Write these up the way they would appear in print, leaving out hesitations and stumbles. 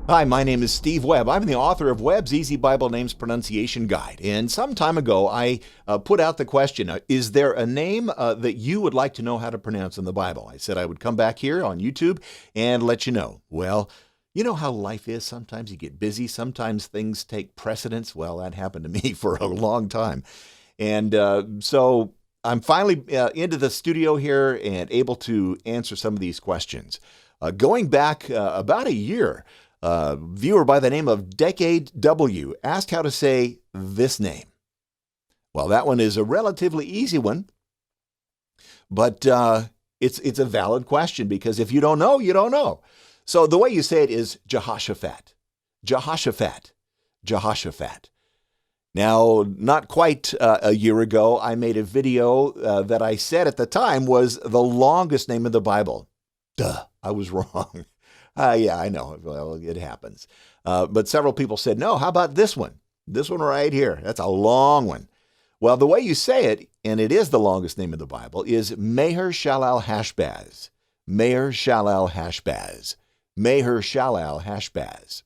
Hi, my name is Steve Webb. I'm the author of Webb's Easy Bible Names Pronunciation Guide. And some time ago, I put out the question, is there a name that you would like to know how to pronounce in the Bible? I said I would come back here on YouTube and let you know. Well, you know how life is. Sometimes you get busy. Sometimes things take precedence. Well, that happened to me for a long time. And so I'm finally into the studio here and able to answer some of these questions. Going back about a year, a viewer by the name of Decade W asked how to say this name. Well, that one is a relatively easy one, but it's a valid question because if you don't know, you don't know. So the way you say it is Jehoshaphat, Jehoshaphat, Jehoshaphat. Now, not quite a year ago, I made a video that I said at the time was the longest name in the Bible. Duh, I was wrong. Yeah, I know. Well, it happens. But several people said, no, how about this one? This one right here. That's a long one. Well, the way you say it, and it is the longest name in the Bible, is Mahershalalhashbaz. Mahershalalhashbaz. Mahershalalhashbaz.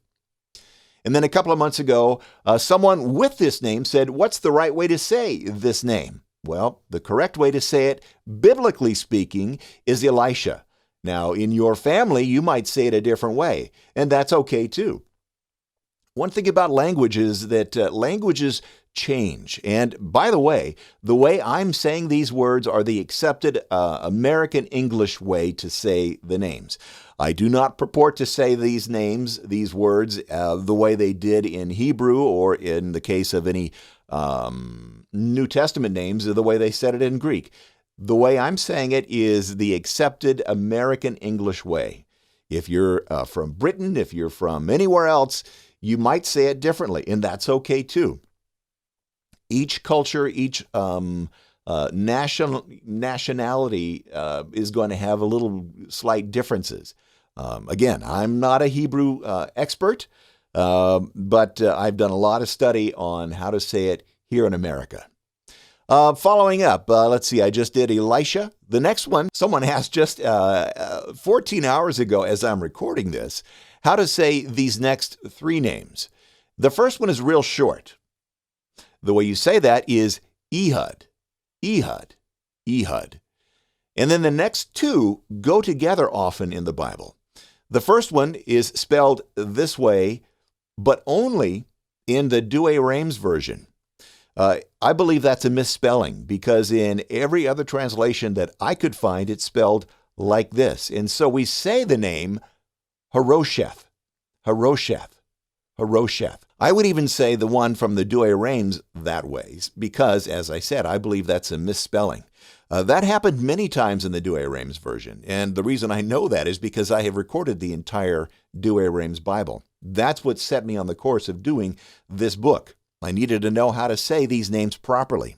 And then a couple of months ago, someone with this name said, what's the right way to say this name? Well, the correct way to say it, biblically speaking, is Elisha. Now, in your family, you might say it a different way, and that's okay too. One thing about language is that languages change. And by the way I'm saying these words are the accepted American English way to say the names. I do not purport to say these names, these words, the way they did in Hebrew or in the case of any New Testament names, the way they said it in Greek. The way I'm saying it is the accepted American English way. If you're from Britain, if you're from anywhere else, you might say it differently, and that's okay too. Each culture, each nationality is going to have a little slight differences. Again, I'm not a Hebrew expert, but I've done a lot of study on how to say it here in America. Following up, let's see, I just did Elisha. The next one, someone asked just 14 hours ago as I'm recording this, how to say these next three names. The first one is real short. The way you say that is Ehud, Ehud, Ehud. And then the next two go together often in the Bible. The first one is spelled this way, but only in the Douay-Rheims version. I believe that's a misspelling because in every other translation that I could find, it's spelled like this. And so we say the name huh-ROH-sheth, huh-ROH-sheth, huh-ROH-sheth. I would even say the one from the Douay-Rheims that way because, as I said, I believe that's a misspelling. That happened many times in the Douay-Rheims version. And the reason I know that is because I have recorded the entire Douay-Rheims Bible. That's what set me on the course of doing this book. I needed to know how to say these names properly.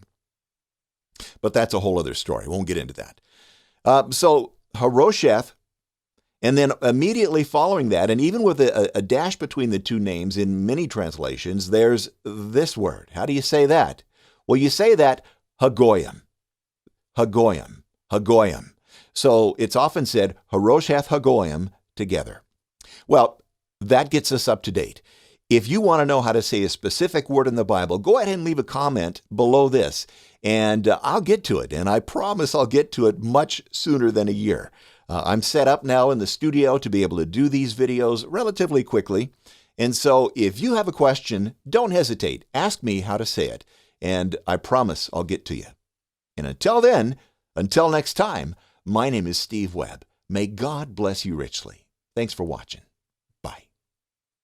But that's a whole other story. Won't get into that. So huh-ROH-sheth, and then immediately following that, and even with a dash between the two names in many translations, there's this word. How do you say that? Well, you say that Haggoyim, Haggoyim, Haggoyim. So it's often said huh-ROH-sheth-Haggoyim together. Well, that gets us up to date. If you want to know how to say a specific word in the Bible, go ahead and leave a comment below this, and I'll get to it. And I promise I'll get to it much sooner than a year. I'm set up now in the studio to be able to do these videos relatively quickly. And so if you have a question, don't hesitate. Ask me how to say it, and I promise I'll get to you. And until then, until next time, my name is Steve Webb. May God bless you richly. Thanks for watching.